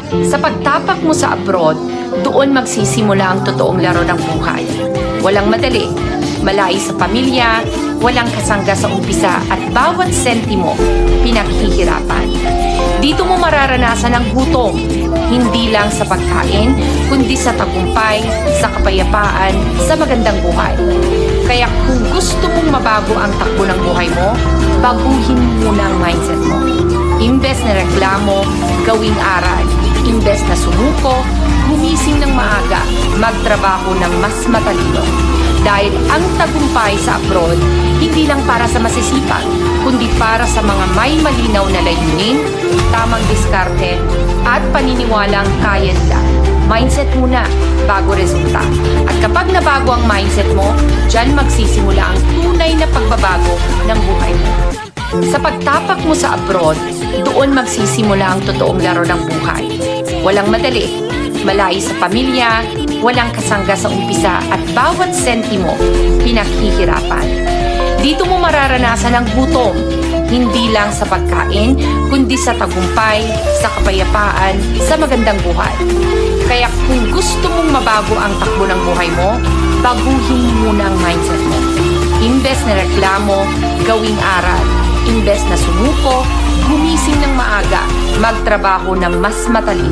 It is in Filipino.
Sa pagtapak mo sa abroad, doon magsisimula ang totoong laro ng buhay. Walang madali, malayo sa pamilya, walang kasangga sa umpisa at bawat sentimo pinaghihirapan. Dito mo mararanasan ang gutom, hindi lang sa pagkain, kundi sa tagumpay, sa kapayapaan, sa magandang buhay. Kaya kung gusto mong mabago ang takbo ng buhay mo, baguhin muna ang mindset mo. Imbes na reklamo, gawing aral. Imbes na sumuko, gumising ng maaga, magtrabaho ng mas matalino. Dahil ang tagumpay sa abroad, hindi lang para sa masisipag, kundi para sa mga may malinaw na layunin, tamang diskarte, at paniniwalang kaya nila. Mindset muna, bago resulta. At kapag nabago ang mindset mo, dyan magsisimula ang tunay na pagbabago ng buhay mo. Sa pagtapak mo sa abroad, doon magsisimula ang totoong laro ng buhay. Walang madali, malayo sa pamilya, walang kasangga sa umpisa at bawat sentimo pinaghihirapan. Dito mo mararanasan ang gutom, hindi lang sa pagkain, kundi sa tagumpay, sa kapayapaan, sa magandang buhay. Kaya kung gusto mong mabago ang takbo ng buhay mo, baguhin muna ang mindset mo. Imbes na reklamo, gawing aral. Imbes na sumuko, gumising ng maaga, magtrabaho ng mas matalino.